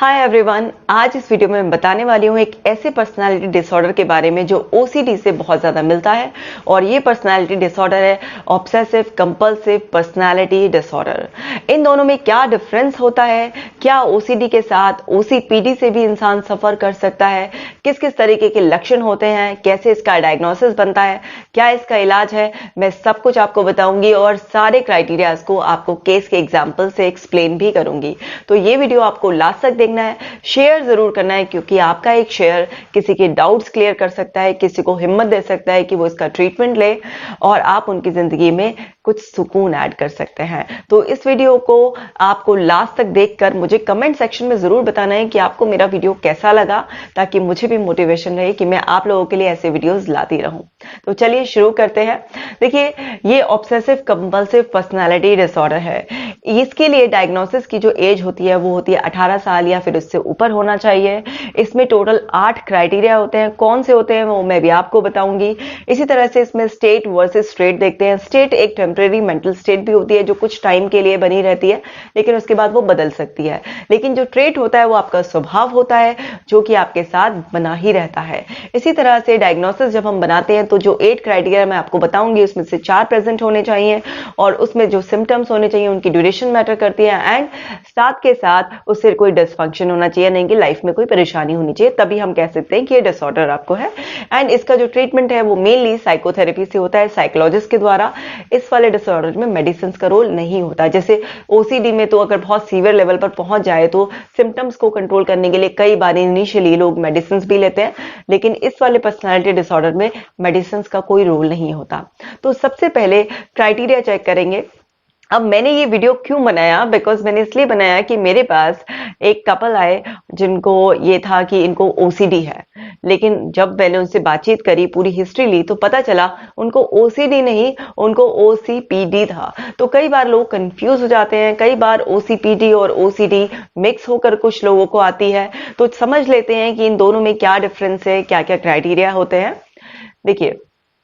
Hi everyone, आज इस video में मैं बताने वाली हूँ एक ऐसे पर्सनालिटी डिसऑर्डर के बारे में जो ओसीडी से बहुत ज़्यादा मिलता है। और ये पर्सनालिटी डिसऑर्डर है ऑब्सेसिव कंपल्सिव पर्सनालिटी डिसऑर्डर। इन दोनों में क्या डिफरेंस होता है, क्या ओसीडी के साथ ओसीपीडी से भी इंसान सफ़र कर सकता है, किस किस तरीके के लक्षण होते हैं, कैसे इसका डायग्नोसिस बनता है, क्या इसका इलाज है, मैं सब कुछ आपको बताऊंगी और सारे क्राइटेरियाज को आपको केस के एग्जाम्पल से एक्सप्लेन भी करूंगी। तो ये वीडियो आपको लास्ट तक देखना है, शेयर जरूर करना है, क्योंकि आपका एक शेयर किसी के डाउट्स क्लियर कर सकता है, किसी को हिम्मत दे सकता है कि वो इसका ट्रीटमेंट ले और आप उनकी जिंदगी में कुछ सुकून ऐड कर सकते हैं। तो इस वीडियो को आपको लास्ट तक देखकर मुझे कमेंट सेक्शन में जरूर बताना है कि आपको मेरा वीडियो कैसा लगा, ताकि मुझे भी मोटिवेशन रहे कि मैं आप लोगों के लिए ऐसे वीडियोस लाती रहूं। तो चलिए शुरू करते हैं। देखिए, ये ऑब्सेसिव कंपल्सिव पर्सनालिटी डिसऑर्डर है। इसके लिए डायग्नोसिस की जो एज होती है वो होती है 18 साल या फिर उससे ऊपर होना चाहिए। इसमें टोटल 8 क्राइटेरिया होते हैं। कौन से होते हैं वो मैं भी आपको बताऊंगी। इसी तरह से इसमें स्टेट वर्सेस स्ट्रेट देखते हैं। स्टेट एक टेम्परेरी मेंटल स्टेट भी होती है जो कुछ टाइम के लिए बनी रहती है, लेकिन उसके बाद वो बदल सकती है। लेकिन जो ट्रेट होता है वो आपका स्वभाव होता है, जो कि आपके साथ बना ही रहता है। इसी तरह से डायग्नोसिस जब हम बनाते हैं तो जो 8 क्राइटेरिया मैं आपको बताऊंगी उसमें से 4 प्रेजेंट होने चाहिए और उसमें जो सिम्टम्स होने चाहिए उनकी ड्यूरेशन मैटर करती है एंड साथ के साथ उससे कोई डिसफंक्शन होना चाहिए, नहीं कि लाइफ में कोई परेशानी होनी चाहिए, तभी हम कह सकते हैं कि ये डिसऑर्डर आपको है। एंड इसका जो ट्रीटमेंट है वो मेनली साइकोथेरेपी से होता है, साइकोलॉजिस्ट के द्वारा। इस वाले डिसऑर्डर में मेडिसिन का रोल नहीं होता। जैसे ओसीडी में तो अगर बहुत सीवियर लेवल पर पहुंच जाए तो सिम्टम्स को कंट्रोल करने के लिए कई बार इनिशियली लोग मेडिसिन भी लेते हैं, लेकिन इस वाले पर्सनालिटी डिसऑर्डर में मेडिसिन का कोई रोल नहीं होता। तो सबसे पहले क्राइटेरिया चेक करेंगे। अब मैंने ये वीडियो क्यों बनाया, बिकॉज मैंने इसलिए बनाया कि मेरे पास एक कपल आए जिनको ये था कि इनको ओसीडी है, लेकिन जब मैंने उनसे बातचीत करी, पूरी हिस्ट्री ली, तो पता चला उनको ओसीडी नहीं, उनको ओसीपीडी था। तो कई बार लोग कंफ्यूज हो जाते हैं, कई बार ओसीपीडी और ओसीडी मिक्स होकर कुछ लोगों को आती है। तो समझ लेते हैं कि इन दोनों में क्या डिफरेंस है, क्या क्या क्राइटेरिया होते हैं। देखिए,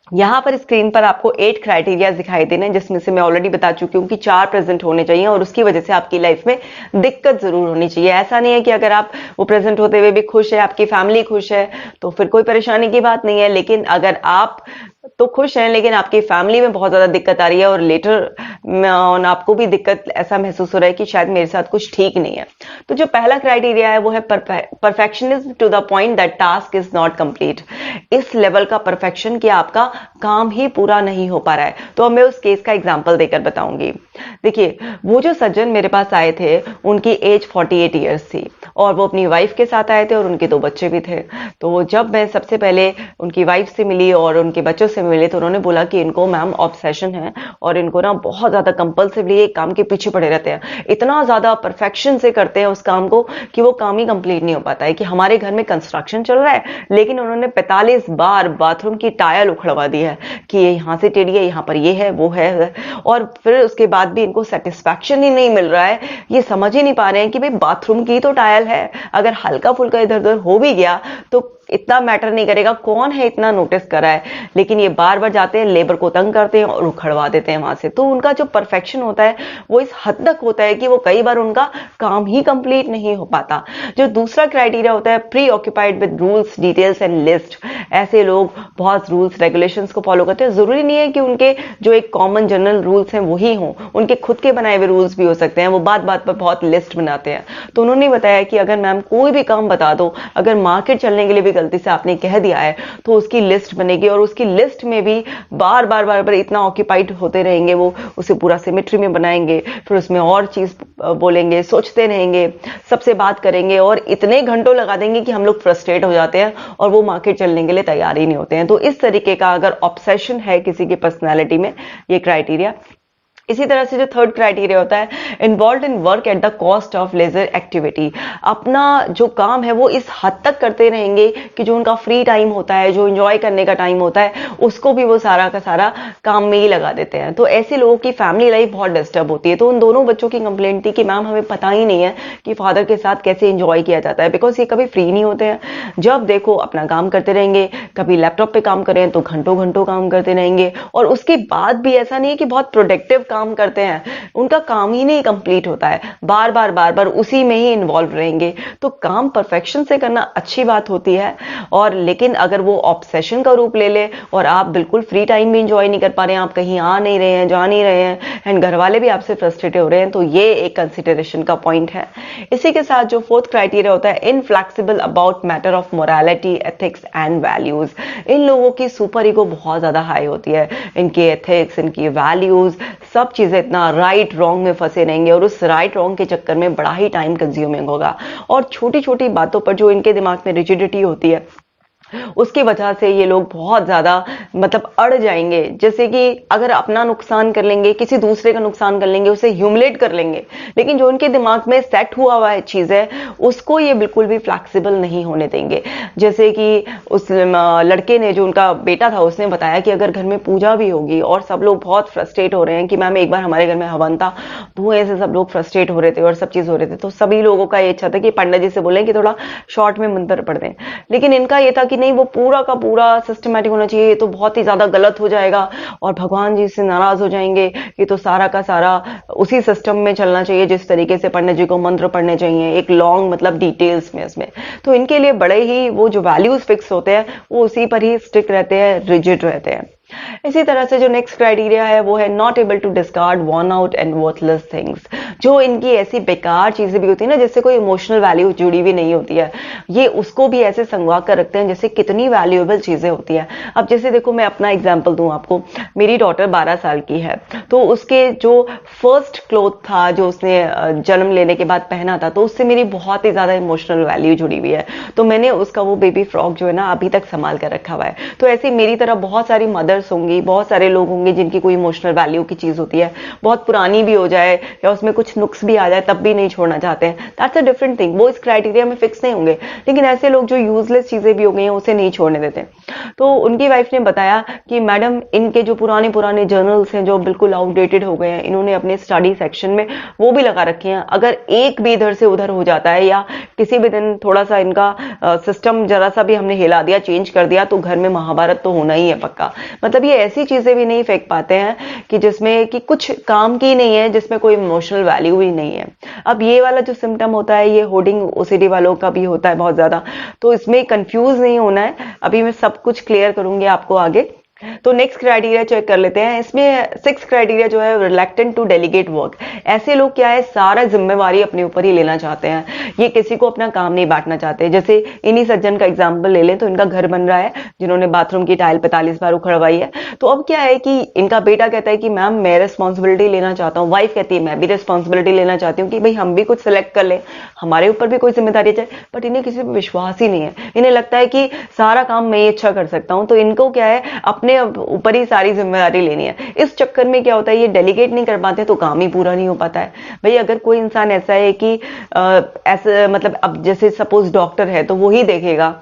यहाँ पर स्क्रीन पर आपको 8 क्राइटेरिया दिखाई देने हैं, जिसमें से मैं ऑलरेडी बता चुकी हूँ कि 4 प्रेजेंट होने चाहिए और उसकी वजह से आपकी लाइफ में दिक्कत जरूर होनी चाहिए। ऐसा नहीं है कि अगर आप वो प्रेजेंट होते हुए भी खुश है, आपकी फैमिली खुश है, तो फिर कोई परेशानी की बात नहीं है। लेकिन अगर आप तो खुश हैं लेकिन आपकी फैमिली में बहुत ज्यादा दिक्कत आ रही है और लेटर आपको भी दिक्कत, ऐसा महसूस हो रहा है कि शायद मेरे साथ कुछ ठीक नहीं है, तो जो पहला क्राइटेरिया है वो है perfectionism to the point that task is not complete. इस लेवल का परफेक्शन कि आपका काम ही पूरा नहीं हो पा रहा है। तो अब मैं उस केस का एग्जांपल देकर बताऊंगी। देखिए, वो जो सज्जन मेरे पास आए थे उनकी एज 48 ईयर्स थी और वो अपनी वाइफ के साथ आए थे और उनके 2 बच्चे भी थे। तो जब मैं सबसे पहले उनकी वाइफ से मिली और उनके बच्चों से मिले तो उन्होंने बोला कि इनको मैम ऑब्सेशन है और इनको ना बहुत ज्यादा कंपल्सिवली एक काम के पीछे पड़े रहते हैं, इतना ज्यादा परफेक्शन से करते हैं उस काम को कि वो काम ही कंप्लीट नहीं हो पाता है। कि हमारे घर में कंस्ट्रक्शन चल रहा है लेकिन उन्होंने 45 बार बाथरूम की टाइल उखड़वा दी है कि ये यहाँ से टेढ़ी है, यहाँ पर ये है वो है, और फिर उसके बाद भी इनको सेटिस्फैक्शन ही नहीं मिल रहा है। ये समझ ही नहीं पा रहे हैं कि भाई बाथरूम की तो टाइल है, अगर हल्का फुल्का इधर उधर हो भी गया तो इतना मैटर नहीं करेगा, कौन है इतना नोटिस कर रहा है। लेकिन ये बार बार जाते हैं, लेबर को तंग करते हैं और उखड़वा देते हैं वहां से। तो उनका जो परफेक्शन होता है वो इस हद तक होता है कि वो कई बार उनका काम ही कंप्लीट नहीं हो पाता। जो दूसरा क्राइटेरिया होता है pre occupied with rules details and list. ऐसे लोग बहुत रूल्स रेगुलेशंस को फॉलो करते हैं। जरूरी नहीं है कि उनके जो एक कॉमन जनरल रूल्स हैं वही हों, उनके खुद के बनाए हुए रूल्स भी हो सकते हैं। वो बात बात पर बहुत लिस्ट बनाते हैं। तो उन्होंने बताया कि अगर मैम कोई भी काम बता दो, अगर मार्केट चलने के लिए भी गलती से आपने कह दिया है तो उसकी लिस्ट बनेगी और उसकी लिस्ट में भी बार बार इतना ऑक्यूपाइड होते रहेंगे, वो उसे पूरा सिमेट्री में बनाएंगे, फिर उसमें और चीज बोलेंगे, सोचते रहेंगे, सबसे बात करेंगे और इतने घंटों लगा देंगे कि हम लोग फ्रस्ट्रेट हो जाते हैं और वो मार्केट चलने के लिए तैयार ही नहीं होते हैं। तो इस तरीके का अगर ऑब्सेशन है किसी की पर्सनैलिटी में, ये क्राइटेरिया। इसी तरह से जो थर्ड क्राइटेरिया होता है involve in work at the cost of leisure activity. अपना जो काम है वो इस हद तक करते रहेंगे कि जो उनका फ्री टाइम होता है, जो एंजॉय करने का टाइम होता है, उसको भी वो सारा का सारा काम में ही लगा देते हैं। तो ऐसे लोगों की फैमिली लाइफ बहुत डिस्टर्ब होती है। तो उन दोनों बच्चों की कंप्लेंट थी कि मैम हमें पता ही नहीं है कि फादर के साथ कैसे एंजॉय किया जाता है, बिकॉज ये कभी फ्री नहीं होते हैं। जब देखो अपना काम करते रहेंगे, कभी लैपटॉप पे काम करें तो घंटों घंटों काम करते रहेंगे और उसके बाद भी ऐसा नहीं है कि बहुत प्रोडक्टिव काम करते हैं, उनका काम ही नहीं कंप्लीट होता है, बार बार उसी में ही इन्वॉल्व रहेंगे। तो काम परफेक्शन से करना अच्छी बात होती है, और लेकिन अगर वो ऑब्सेशन का रूप ले ले और आप बिल्कुल फ्री टाइम भी इंजॉय नहीं कर पा रहे हैं, आप कहीं आ नहीं रहे हैं, जा नहीं रहे हैं, एंड घर वाले भी आपसे फ्रस्ट्रेटेड हो रहे हैं, तो ये एक कंसिडरेशन का पॉइंट है। इसी के साथ जो फोर्थ क्राइटेरिया होता है, inflexible about matter of morality, ethics and values. इन लोगों की सुपर ईगो बहुत ज्यादा हाई होती है, इनके एथिक्स, इनकी वैल्यूज, सब चीजें इतना राइट रॉन्ग में फंसे रहेंगे, और उस राइट रॉन्ग के चक्कर में बड़ा ही टाइम कंज्यूमिंग होगा, और छोटी छोटी बातों पर जो इनके दिमाग में रिजिडिटी होती है, उसकी वजह से ये लोग बहुत ज्यादा मतलब अड़ जाएंगे। जैसे कि अगर अपना नुकसान कर लेंगे, किसी दूसरे का नुकसान कर लेंगे, उसे ह्यूमिलेट कर लेंगे, लेकिन जो उनके दिमाग में सेट हुआ हुआ है चीज है, उसको ये बिल्कुल भी फ्लेक्सिबल नहीं होने देंगे। जैसे कि उस लड़के ने, जो उनका बेटा था, उसने बताया कि अगर घर में पूजा भी होगी और सब लोग बहुत फ्रस्ट्रेट हो रहे हैं कि मैम एक बार हमारे घर में हवन था, धुएं से सब लोग फ्रस्ट्रेट हो रहे थे और सब चीज हो रहे थे, तो सभी लोगों का ये इच्छा था कि पंडित जी से बोलें कि थोड़ा शॉर्ट में मंत्र पढ़ दें, लेकिन इनका ये था कि नहीं, वो पूरा का पूरा सिस्टमैटिक होना चाहिए, ये तो बहुत ही ज्यादा गलत हो जाएगा और भगवान जी से नाराज हो जाएंगे, ये तो सारा का सारा उसी सिस्टम में चलना चाहिए जिस तरीके से पंडित जी को मंत्र पढ़ने चाहिए, एक लॉन्ग मतलब डिटेल्स में इसमें। तो इनके लिए बड़े ही वो जो वैल्यूज फिक्स होते हैं वो उसी पर ही स्टिक रहते हैं, रिजिड रहते हैं। इसी तरह से जो नेक्स्ट क्राइटेरिया है वो है not able to discard worn out and worthless things. जो इनकी ऐसी बेकार चीजें भी होती है ना, जिससे कोई इमोशनल वैल्यू जुड़ी भी नहीं होती है, ये उसको भी ऐसे संगवा कर रखते हैं जैसे कितनी वैल्यूएबल चीजें होती है। अब जैसे देखो, मैं अपना एग्जांपल दूं आपको, मेरी डॉटर 12 साल की है, तो उसके जो फर्स्ट क्लोथ था जो उसने जन्म लेने के बाद पहना था, तो उससे मेरी बहुत ही ज्यादा इमोशनल वैल्यू जुड़ी हुई है, तो मैंने उसका वो बेबी फ्रॉक जो है ना अभी तक संभाल कर रखा हुआ है। तो ऐसे मेरी तरह बहुत सारी मदर होंगी, बहुत सारे लोग होंगे जिनकी कोई इमोशनल वैल्यू की चीज होती है, बहुत पुरानी भी हो जाए या उसमें कुछ नुक्स भी आ जाए तब भी नहीं छोड़ना चाहते हैं, दैट्स अ डिफरेंट थिंग, वो इस क्राइटेरिया में फिक्स नहीं होंगे। लेकिन ऐसे लोग जो यूजलेस चीजें भी हो गई हैं उसे नहीं छोड़ने देते। तो उनकी वाइफ ने बताया कि मैडम, इनके जो पुराने पुराने जर्नल्स हैं जो बिल्कुल आउटडेटेड हो गए हैं, इन्होंने अपने स्टडी सेक्शन में वो भी लगा रखे हैं, अगर एक भी इधर से उधर हो जाता है या किसी भी दिन थोड़ा सा इनका सिस्टम जरा सा भी हमने हिला दिया, चेंज कर दिया, तो घर में महाभारत तो होना ही है पक्का। मतलब ये ऐसी चीजें भी नहीं फेंक पाते हैं कि जिसमें कि कुछ काम की नहीं है, जिसमें कोई इमोशनल वैल्यू भी नहीं है। अब ये वाला जो सिम्टम होता है, ये होर्डिंग ओसीडी वालों का भी होता है बहुत ज्यादा, तो इसमें कंफ्यूज नहीं होना है, अभी मैं सब कुछ क्लियर करूंगी आपको आगे। तो नेक्स्ट क्राइटेरिया चेक कर लेते हैं। इसमें 6 क्राइटेरिया जो है, रिलैक्टेंट टू डेलीगेट वर्क। ऐसे लोग क्या है, सारा जिम्मेवारी अपने ऊपर ही लेना चाहते हैं, ये किसी को अपना काम नहीं बांटना चाहते। जैसे इन्हीं सज्जन का एग्जांपल ले लें, तो इनका घर बन रहा है, जिन्होंने बाथरूम की टाइल 45 बार उखड़वाई है। तो अब क्या है कि इनका बेटा कहता है कि मैम मैं रिस्पॉन्सिबिलिटी लेना चाहता हूँ, वाइफ कहती है मैं भी रिस्पॉन्सिबिलिटी लेना चाहती हूँ कि भाई हम भी कुछ सिलेक्ट कर लें, हमारे ऊपर भी कोई जिम्मेदारी जाए। बट इन्हें किसी पर विश्वास ही नहीं है, इन्हें लगता है कि सारा काम मैं ही अच्छा कर सकता हूँ, तो इनको क्या है, अपने ऊपर ही सारी जिम्मेदारी लेनी है। इस चक्कर में क्या होता है, ये डेलीगेट नहीं कर पाते तो काम ही पूरा नहीं हो पाता है। भाई अगर कोई इंसान ऐसा है कि ऐसा मतलब, अब जैसे सपोज डॉक्टर है तो वो ही देखेगा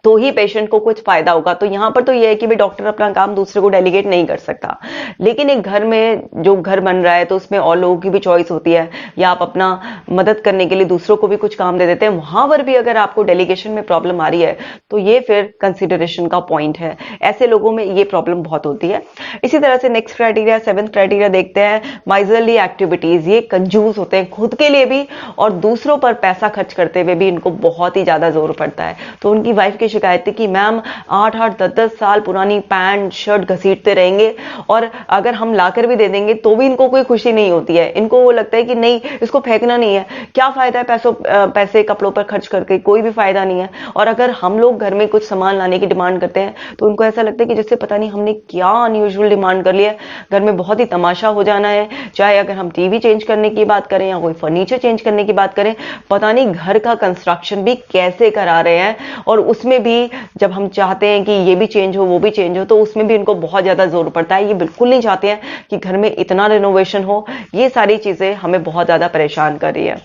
तो ही पेशेंट को कुछ फायदा होगा, तो यहां पर तो यह है कि भाई डॉक्टर अपना काम दूसरे को डेलीगेट नहीं कर सकता। लेकिन एक घर में जो घर बन रहा है तो उसमें और लोगों की भी चॉइस होती है, या आप अपना मदद करने के लिए दूसरों को भी कुछ काम दे देते हैं, वहां पर भी अगर आपको डेलीगेशन में प्रॉब्लम आ रही है तो ये फिर कंसिडरेशन का पॉइंट है। ऐसे लोगों में ये प्रॉब्लम बहुत होती है। इसी तरह से नेक्स्ट क्राइटेरिया, 7th क्राइटेरिया देखते हैं, माइजरली एक्टिविटीज। ये कंजूस होते हैं खुद के लिए भी और दूसरों पर पैसा खर्च करते हुए भी इनको बहुत ही ज्यादा जोर पड़ता है। तो उनकी वाइफ की शिकायत थी कि मैम 8-8, 10-10 साल पुरानी पैंट शर्ट घसीटते रहेंगे और अगर हम लाकर भी दे देंगे तो भी इनको कोई खुशी नहीं होती है। इनको वो लगता है कि नहीं, इसको फेंकना नहीं है, क्या फायदा है पैसे कपड़ों पर खर्च करके, कोई भी फायदा नहीं है। और अगर हम लोग घर में कुछ सामान लाने की डिमांड करते हैं तो उनको ऐसा लगता है कि जैसे पता नहीं हमने क्या अनयूजुअल डिमांड कर लिया, घर में बहुत ही तमाशा हो जाना है। चाहे अगर हम टीवी चेंज करने की बात करें या कोई फर्नीचर चेंज करने की बात करें, पता नहीं घर का कंस्ट्रक्शन भी कैसे करा रहे हैं, और उसमें भी जब हम चाहते हैं कि ये भी चेंज हो वो भी चेंज हो तो उसमें भी इनको बहुत ज्यादा जोर पड़ता है। ये बिल्कुल नहीं चाहते हैं कि घर में इतना रिनोवेशन हो। ये सारी चीजें हमें बहुत ज्यादा परेशान कर रही है।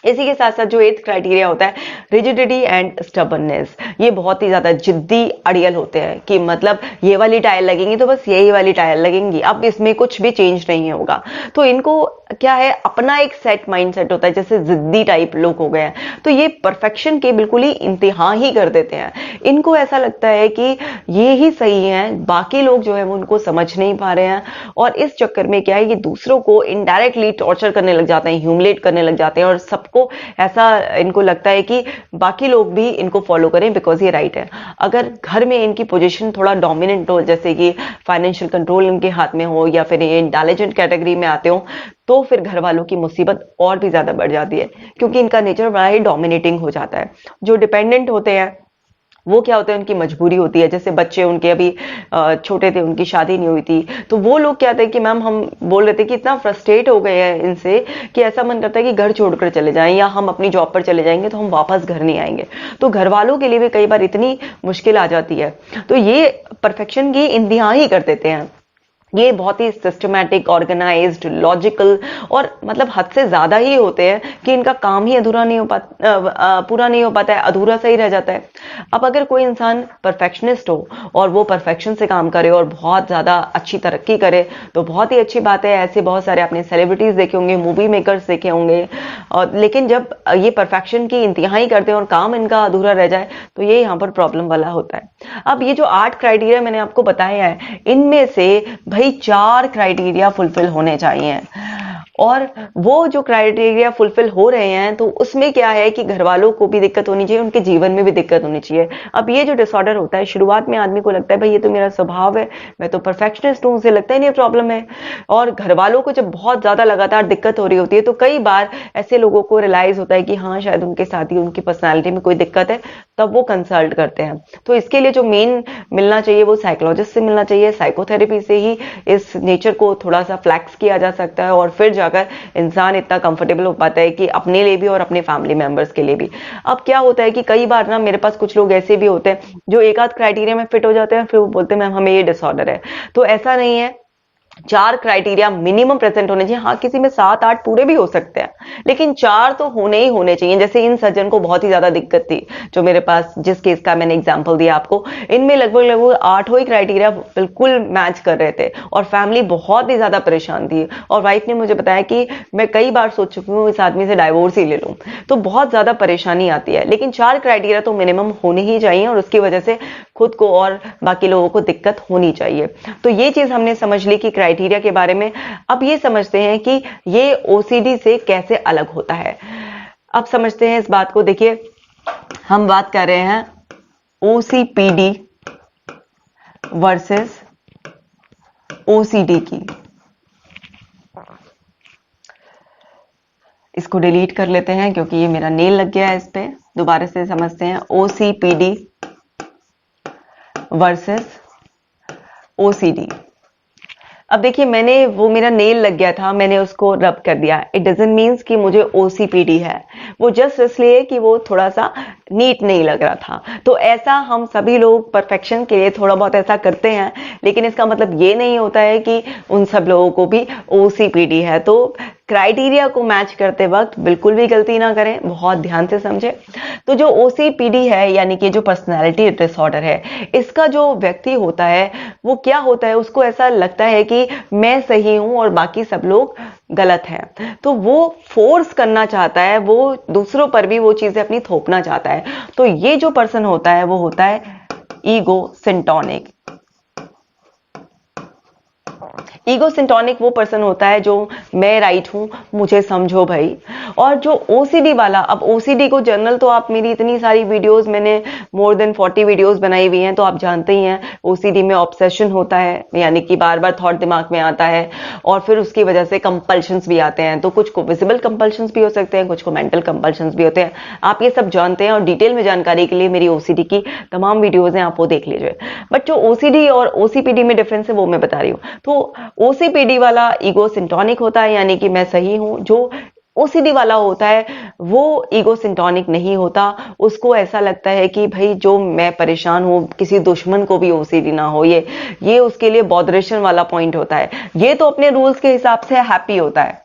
इसी के साथ साथ जो 8th क्राइटेरिया होता है, रिजिडिटी एंड स्टबर्ननेस, ये बहुत ही ज्यादा जिद्दी अड़ियल होते हैं कि मतलब ये वाली टायर लगेंगी तो बस यही वाली टायर लगेंगी, अब इसमें कुछ भी चेंज नहीं होगा। तो इनको क्या है, अपना एक सेट माइंडसेट होता है, जैसे जिद्दी टाइप लोग हो गए हैं, तो ये परफेक्शन के बिल्कुल ही इंतहा ही कर देते हैं। इनको ऐसा लगता है कि ये ही सही है, बाकी लोग जो है वो उनको समझ नहीं पा रहे हैं, और इस चक्कर में क्या है कि दूसरों को इनडायरेक्टली टॉर्चर करने लग जाते हैं, ह्यूमिलेट करने लग जाते हैं, और सबको ऐसा इनको लगता है कि बाकी लोग भी इनको फॉलो करें बिकॉज ये राइट है। अगर घर में इनकी पोजीशन थोड़ा डोमिनेंट हो, जैसे कि फाइनेंशियल कंट्रोल इनके हाथ में हो, या फिर ये इंटेलिजेंट कैटेगरी में आते हो, तो फिर घर वालों की मुसीबत और भी ज्यादा बढ़ जाती है, क्योंकि इनका नेचर बड़ा ही डोमिनेटिंग हो जाता है। जो डिपेंडेंट होते हैं वो क्या होता है, उनकी मजबूरी होती है, जैसे बच्चे उनके अभी छोटे थे, उनकी शादी नहीं हुई थी, तो वो लोग क्या थे कि मैम हम बोल रहे थे कि इतना फ्रस्ट्रेट हो गए हैं इनसे कि ऐसा मन करता है कि घर छोड़कर चले जाएं, या हम अपनी जॉब पर चले जाएंगे तो हम वापस घर नहीं आएंगे। तो घर वालों के लिए भी कई बार इतनी मुश्किल आ जाती है, तो ये परफेक्शन की इंतहा ही कर देते हैं। ये बहुत ही सिस्टमैटिक, ऑर्गेनाइज्ड, लॉजिकल, और मतलब हद से ज्यादा ही होते हैं कि इनका काम ही अधूरा नहीं हो पाता, पूरा नहीं हो पाता है, अधूरा सा ही रह जाता है। अब अगर कोई इंसान परफेक्शनिस्ट हो और वो परफेक्शन से काम करे और बहुत ज्यादा अच्छी तरक्की करे तो बहुत ही अच्छी बात है। ऐसे बहुत सारे आपने सेलिब्रिटीज देखे होंगे, मूवी मेकर्स देखे होंगे, और लेकिन जब ये परफेक्शन की इंतहा ही करते हैं और काम इनका अधूरा रह जाए तो ये यहाँ पर प्रॉब्लम वाला होता है। अब ये जो 8 क्राइटेरिया मैंने आपको बताया है, इनमें से भाई 4 क्राइटेरिया फुलफिल होने चाहिए, और वो जो क्राइटेरिया फुलफिल हो रहे हैं तो उसमें क्या है कि घर वालों को भी दिक्कत होनी चाहिए, उनके जीवन में भी दिक्कत होनी चाहिए। अब ये जो डिसऑर्डर होता है, शुरुआत में आदमी को लगता है भाई ये तो मेरा स्वभाव है, मैं तो परफेक्शनिस्ट हूं, उसे लगता ही नहीं प्रॉब्लम है, और घर वालों को जब बहुत ज्यादा लगातार दिक्कत हो रही होती है तो कई बार ऐसे लोगों को रियलाइज होता है कि हाँ शायद उनके साथ ही उनकी पर्सनैलिटी में कोई दिक्कत है, तब वो कंसल्ट करते हैं। तो इसके लिए जो मेन मिलना चाहिए वो साइकोलॉजिस्ट से मिलना चाहिए, साइकोथेरेपी से ही इस नेचर को थोड़ा सा फ्लैक्स किया जा सकता है, और फिर जाकर इंसान इतना कंफर्टेबल हो पाता है कि अपने लिए भी और अपने फैमिली मेंबर्स के लिए भी। अब क्या होता है कि कई बार ना मेरे पास कुछ लोग ऐसे भी होते हैं जो एक आध क्राइटेरिया में फिट हो जाते हैं, फिर वो बोलते हैं मैम हमें ये डिसऑर्डर है। तो ऐसा नहीं है, 4 क्राइटेरिया मिनिमम प्रेजेंट होने चाहिए। हाँ, किसी में 7-8 पूरे भी हो सकते हैं, लेकिन 4 तो होने ही होने चाहिए। जैसे इन सज्जन को बहुत ही ज्यादा दिक्कत थी, जो मेरे पास जिस केस का मैंने एग्जांपल दिया आपको, इनमें लगभग 8 ही क्राइटेरिया बिल्कुल मैच कर रहे थे, और फैमिली बहुत ही ज्यादा परेशान थी, और वाइफ ने मुझे बताया कि मैं कई बार सोच चुकी हूँ इस आदमी से डाइवोर्स ही ले लूं। तो बहुत ज्यादा परेशानी आती है, लेकिन 4 क्राइटेरिया तो मिनिमम होने ही चाहिए, और उसकी वजह से खुद को और बाकी लोगों को दिक्कत होनी चाहिए। तो ये चीज हमने समझ ली कि क्राइटेरिया के बारे में। अब ये समझते हैं कि ये ओसीडी से कैसे अलग होता है। अब समझते हैं इस बात को। देखिए, हम बात कर रहे हैं ओसीपीडी वर्सेस ओसीडी की। इसको डिलीट कर लेते हैं क्योंकि ये मेरा नेल लग गया है इस पे। दोबारा से समझते हैं, ओसीपीडी वर्सेस ओसीडी। अब देखिए, मैंने वो मेरा नेल लग गया था, मैंने उसको रब कर दिया, इट डजंट मीन्स कि मुझे ओसीपीडी है, वो जस्ट इसलिए कि वो थोड़ा सा नीट नहीं लग रहा था। तो ऐसा हम सभी लोग परफेक्शन के लिए थोड़ा बहुत ऐसा करते हैं, लेकिन इसका मतलब ये नहीं होता है कि उन सब लोगों को भी ओसीपीडी है। तो क्राइटेरिया को मैच करते वक्त बिल्कुल भी गलती ना करें, बहुत ध्यान से समझें। तो जो ओसीपीडी है, यानी कि जो पर्सनैलिटी डिसऑर्डर है, इसका जो व्यक्ति होता है वो क्या होता है, उसको ऐसा लगता है कि मैं सही हूं और बाकी सब लोग गलत हैं। तो वो फोर्स करना चाहता है, वो दूसरों पर भी वो चीजें अपनी थोपना चाहता है। तो ये जो पर्सन होता है वो होता है ईगो सिंटोनिक। ईगो सिंटोनिक वो पर्सन होता है जो मैं राइट हूं, मुझे समझो भाई। और जो ओसीडी वाला, अब ओसीडी को जनरल तो आप मेरी इतनी सारी वीडियोस, मैंने मोर देन 40 वीडियोस बनाई हुई हैं, तो आप जानते ही हैं ओसीडी में ऑब्सेशन होता है, यानी कि बार बार थॉट दिमाग में आता है, और फिर उसकी वजह से कंपल्शंस भी आते हैं। तो कुछ को विजिबल कंपल्शंस भी हो सकते हैं, कुछ को मेंटल कंपल्शंस भी होते हैं। आप ये सब जानते हैं, और डिटेल में जानकारी के लिए मेरी ओसीडी की तमाम वीडियोज हैं, आप वो देख लीजिए। बट जो ओसीडी और ओसीपीडी में डिफरेंस है वो मैं बता रही हूँ। तो ओसीपीडी वाला ईगो सिंटोनिक होता है, यानी कि मैं सही हूं। जो ओसीडी वाला होता है वो ईगो सिंटोनिक नहीं होता, उसको ऐसा लगता है कि भाई जो मैं परेशान हूं, किसी दुश्मन को भी ओसीडी ना हो। ये उसके लिए बॉदरेशन वाला पॉइंट होता है। ये तो अपने रूल्स के हिसाब से हैप्पी होता है,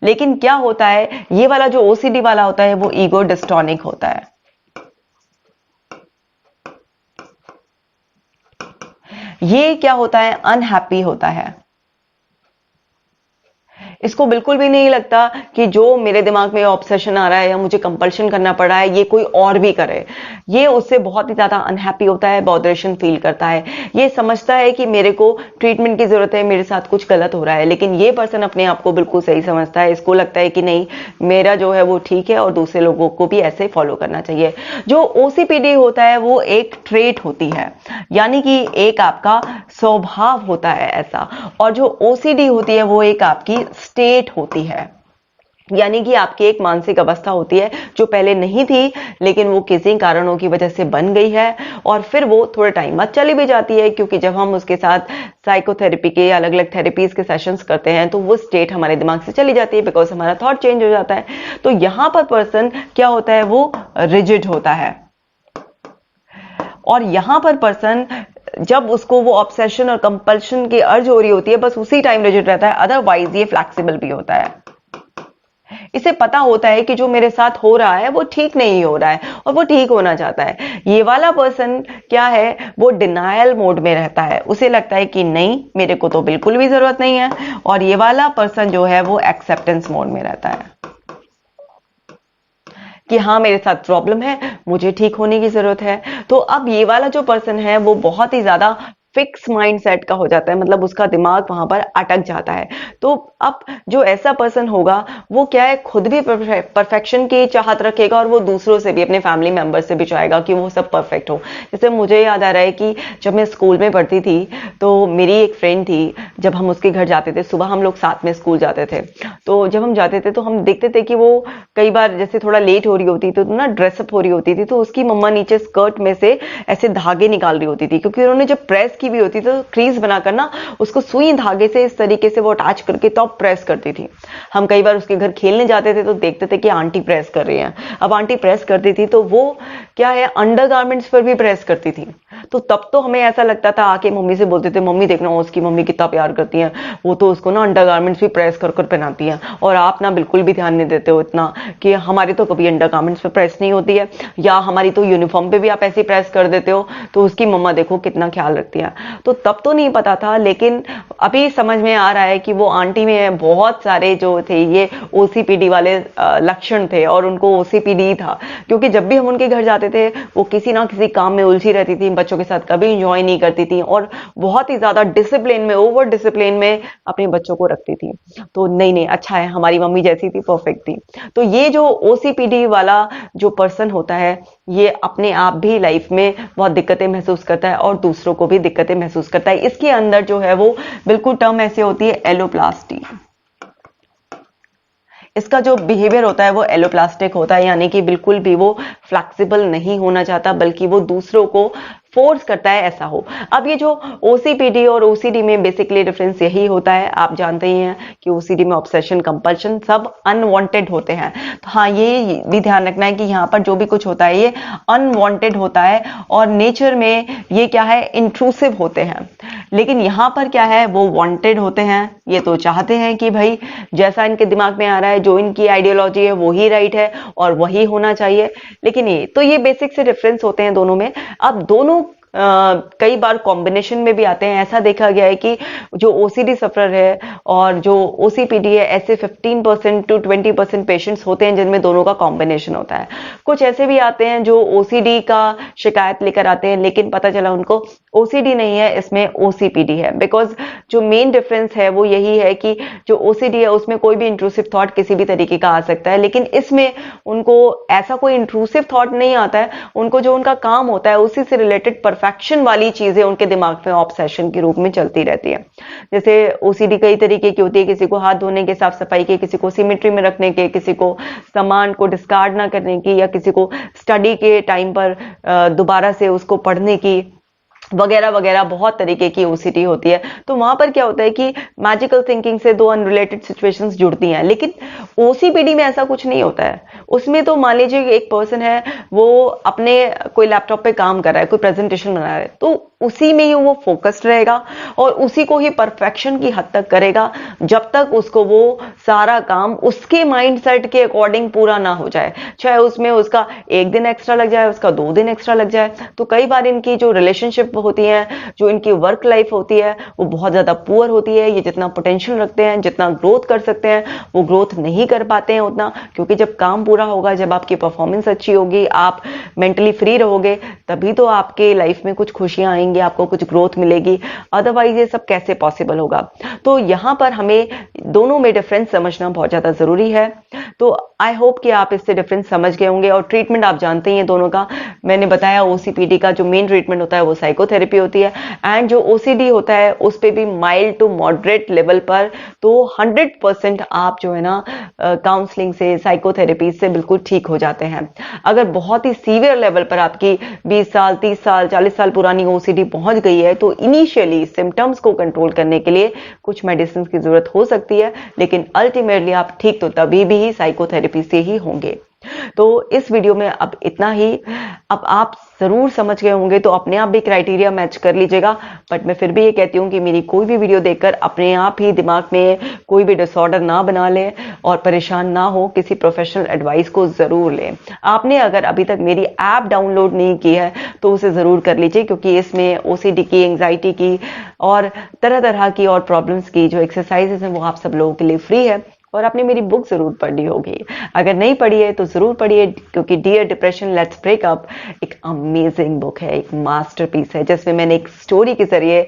लेकिन क्या होता है, ये वाला जो ओसीडी वाला होता है वो ईगो डिस्टोनिक होता है। ये क्या होता है, अनहैप्पी होता है। इसको बिल्कुल भी नहीं लगता कि जो मेरे दिमाग में ऑब्सेशन आ रहा है या मुझे कंपल्शन करना पड़ रहा है ये कोई और भी करे। ये उससे बहुत ही ज्यादा अनहैप्पी होता है, बॉदरेशन फील करता है। ये समझता है कि मेरे को ट्रीटमेंट की जरूरत है, मेरे साथ कुछ गलत हो रहा है, लेकिन ये पर्सन अपने आप को बिल्कुल सही समझता है। इसको लगता है कि नहीं, मेरा जो है वो ठीक है और दूसरे लोगों को भी ऐसे फॉलो करना चाहिए। जो ओसीपीडी होता है वो एक ट्रेट होती है, यानी कि एक आपका स्वभाव होता है ऐसा। और जो ओसीडी होती है वो एक आपकी स्टेट होती है, यानी कि आपकी एक मानसिक अवस्था होती है जो पहले नहीं थी, लेकिन वो किसी कारणों की वजह से बन गई है और फिर वो थोड़े टाइम बाद चली भी जाती है, क्योंकि जब हम उसके साथ साइकोथेरेपी के अलग अलग थेरेपीज के सेशंस करते हैं तो वो स्टेट हमारे दिमाग से चली जाती है, बिकॉज हमारा थॉट चेंज हो जाता है। तो यहां पर पर्सन क्या होता है, वो रिजिड होता है। और यहां पर पर्सन जब उसको वो ऑब्सेशन और कंपल्शन की अर्ज हो रही होती है, बस उसी टाइम रिजिड रहता है, अदरवाइज ये फ्लैक्सिबल भी होता है। इसे पता होता है कि जो मेरे साथ हो रहा है वो ठीक नहीं हो रहा है और वो ठीक होना चाहता है। ये वाला पर्सन क्या है, वो डिनायल मोड में रहता है। उसे लगता है कि नहीं, मेरे को तो बिल्कुल भी जरूरत नहीं है। और ये वाला पर्सन जो है वो एक्सेप्टेंस मोड में रहता है कि हाँ, मेरे साथ प्रॉब्लम है, मुझे ठीक होने की जरूरत है। तो अब ये वाला जो पर्सन है वो बहुत ही ज्यादा फिक्स माइंडसेट का हो जाता है, मतलब उसका दिमाग वहां पर अटक जाता है। तो अब जो ऐसा पर्सन होगा वो क्या है, खुद भी परफेक्शन की चाहत रखेगा और वो दूसरों से भी, अपने फैमिली मेंबर से भी चाहेगा कि वो सब परफेक्ट हो। जैसे मुझे याद आ रहा है कि जब मैं स्कूल में पढ़ती थी तो मेरी एक फ्रेंड थी, जब हम उसके घर जाते थे, सुबह हम लोग साथ में स्कूल जाते थे, तो जब हम जाते थे तो हम देखते थे कि वो कई बार जैसे थोड़ा लेट हो रही होती थी तो ना ड्रेसअप हो रही होती थी, तो उसकी मम्मा नीचे स्कर्ट में से ऐसे धागे निकाल रही होती थी, क्योंकि उन्होंने जब प्रेस की भी होती थी तो क्रीज बनाकर ना उसको सुई धागे से इस तरीके से वो अटैच करके तो प्रेस करती थी। हम कई बार उसके घर खेलने जाते थे तो देखते थे कि आंटी प्रेस कर रही हैं। अब आंटी प्रेस करती थी तो वो क्या है, अंडरगारमेंट्स पर भी प्रेस करती थी। तो तब तो हमें ऐसा लगता था, आके मम्मी से बोलते थे, मम्मी देखना उसकी मम्मी कितना प्यार करती हैं, वो तो उसको ना अंडरगारमेंट्स भी प्रेस कर कर पहनाती हैं, और आप ना बिल्कुल भी ध्यान नहीं देते हो इतना, कि हमारी तो कभी अंडरगारमेंट्स पे प्रेस नहीं होती है, या हमारी तो यूनिफॉर्म पे भी आप ऐसे प्रेस कर देते हो, तो उसकी मम्मा देखो कितना ख्याल रखती है। तो तब तो नहीं पता था, लेकिन अभी समझ में आ रहा है कि वो आंटी में बहुत सारे जो थे ये ओसीपीडी वाले लक्षण थे, और उनको ओसीपीडी था, क्योंकि जब भी हम उनके घर जाते थे वो किसी ना किसी काम में उलझी रहती थी, बच्चों के साथ कभी इंजॉय नहीं करती थी, और बहुत ही ज्यादा डिसिप्लिन में, ओवर डिसिप्लिन में अपने बच्चों को रखती थी। तो नहीं नहीं, अच्छा है, हमारी मम्मी जैसी थी, परफेक्ट थी। तो ये जो ओसीपीडी वाला जो पर्सन होता है, ये अपने आप भी लाइफ में बहुत दिक्कतें महसूस करता है और दूसरों को भी दिक्कतें महसूस करता है। इसके अंदर जो है वो बिल्कुल टर्म ऐसे होती है, एलोप्लास्टी। इसका जो बिहेवियर होता है वो एलोप्लास्टिक होता है, यानी कि बिल्कुल भी वो फ्लेक्सिबल नहीं होना चाहता, बल्कि वो दूसरों को फोर्स करता है ऐसा हो। अब ये जो ओसीपीडी और ओसीडी में बेसिकली डिफरेंस यही होता है, आप जानते ही हैं कि ओसीडी में ऑब्सेशन, कंपल्शन सब अनवांटेड होते हैं। तो हाँ, ये भी ध्यान रखना है कि यहाँ पर जो भी कुछ होता है ये अनवांटेड होता है, और नेचर में ये क्या है, इंट्रूसिव होते हैं। लेकिन यहाँ पर क्या है, वो वांटेड होते हैं। ये तो चाहते हैं कि भाई जैसा इनके दिमाग में आ रहा है, जो इनकी आइडियोलॉजी है वही राइट है और वही होना चाहिए। लेकिन ये बेसिक से डिफरेंस होते हैं दोनों में। अब दोनों कई बार कॉम्बिनेशन में भी आते हैं। ऐसा देखा गया है कि जो ओसीडी सफरर है और जो ओसीपीडी है, ऐसे 15% to 20% पेशेंट्स होते हैं जिनमें दोनों का कॉम्बिनेशन होता है। कुछ ऐसे भी आते हैं जो ओसीडी का शिकायत लेकर आते हैं, लेकिन पता चला उनको ओसीडी नहीं है, इसमें ओसीपीडी है। बिकॉज जो मेन डिफरेंस है वो यही है कि जो ओसीडी है उसमें कोई भी इंट्रूसिव थॉट किसी भी तरीके का आ सकता है, लेकिन इसमें उनको ऐसा कोई इंट्रूसिव थॉट नहीं आता है। उनको जो उनका काम होता है उसी से रिलेटेड परफेक्शन वाली चीजें उनके दिमाग में ऑब्सेशन के रूप में चलती रहती है। जैसे ओसीडी कई तरीके की होती है, किसी को हाथ धोने के, साफ सफाई के, किसी को सिमेट्री में रखने के, किसी को सामान को डिस्कार्ड ना करने की, या किसी को स्टडी के टाइम पर दोबारा से उसको पढ़ने की, वगैरह वगैरह बहुत तरीके की ओसीडी होती है। तो वहां पर क्या होता है कि मैजिकल थिंकिंग से दो अनरिलेटेड सिचुएशंस जुड़ती हैं, लेकिन ओसीपीडी में ऐसा कुछ नहीं होता है। उसमें तो मान लीजिए एक पर्सन है, वो अपने कोई लैपटॉप पे काम कर रहा है, कोई प्रेजेंटेशन बना रहा है, तो उसी में ही वो फोकस्ड रहेगा और उसी को ही परफेक्शन की हद तक करेगा जब तक उसको वो सारा काम उसके माइंडसेट के अकॉर्डिंग पूरा ना हो जाए। चाहे उसमें उसका 1 दिन एक्स्ट्रा लग जाए, उसका 2 दिन एक्स्ट्रा लग जाए। तो कई बार इनकी जो रिलेशनशिप होती है, जो इनकी वर्क लाइफ होती है, वो बहुत ज्यादा पुअर होती है। ये जितना पोटेंशियल रखते हैं, जितना ग्रोथ कर सकते हैं, वो ग्रोथ नहीं कर पाते हैं उतना, क्योंकि जब काम पूरा होगा, जब आपकी परफॉर्मेंस अच्छी होगी, आप मेंटली फ्री रहोगे, तभी तो आपके लाइफ में कुछ खुशियां आएंगी, आपको कुछ ग्रोथ मिलेगी। अदरवाइज ये सब कैसे पॉसिबल होगा? तो यहां पर हमें दोनों में डिफरेंस समझना बहुत ज्यादा जरूरी है। तो आई होप कि आप इससे डिफरेंस समझ गए होंगे। और ट्रीटमेंट आप जानते ही हैं दोनों का। मैंने बताया ओसीपीडी का जो मेन ट्रीटमेंट होता है वो साइकोथेरेपी होती है, एंड जो ओसीडी होता है उस पे भी माइल्ड टू मॉडरेट लेवल पर। तो 100% आप जो है ना काउंसलिंग से, साइकोथेरेपी से बिल्कुल ठीक हो जाते हैं। अगर बहुत ही सीवियर लेवल पर आपकी 20 साल, 30 साल, 40 साल पुरानी ओसीडी पहुंच गई है, तो इनिशियली सिम्टम्स को कंट्रोल करने के लिए कुछ मेडिसिन की जरूरत हो सकती है, लेकिन अल्टीमेटली आप ठीक तो तभी भी साइकोथेरेपी से ही होंगे। तो इस वीडियो में अब इतना ही। अब आप जरूर समझ गए होंगे, तो अपने आप भी क्राइटेरिया मैच कर लीजिएगा। बट मैं फिर भी ये कहती हूँ कि मेरी कोई भी वीडियो देखकर अपने आप ही दिमाग में कोई भी डिसऑर्डर ना बना ले और परेशान ना हो, किसी प्रोफेशनल एडवाइस को जरूर लें। आपने अगर अभी तक मेरी ऐप डाउनलोड नहीं की है तो उसे जरूर कर लीजिए, क्योंकि इसमें ओसीडी की, एंग्जाइटी की और तरह तरह की और प्रॉब्लम्स की जो एक्सरसाइजेस हैं वो आप सब लोगों के लिए फ्री है। और आपने मेरी बुक जरूर पढ़ी होगी। अगर नहीं पढ़ी है तो जरूर पढ़िए, क्योंकि dear depression let's break up एक अमेजिंग बुक है, एक मास्टरपीस है, जिसमें मैंने एक स्टोरी के जरिए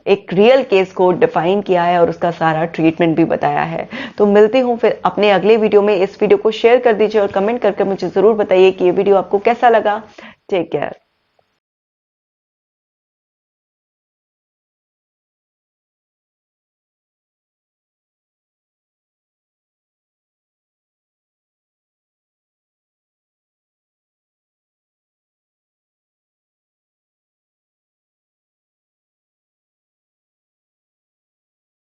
एक रियल केस को डिफाइन किया है और उसका सारा ट्रीटमेंट भी बताया है। तो मिलती हूँ फिर अपने अगले वीडियो में। इस वीडियो को शेयर कर दीजिए और कमेंट करके मुझे जरूर बताइए कि ये वीडियो आपको कैसा लगा। Take care.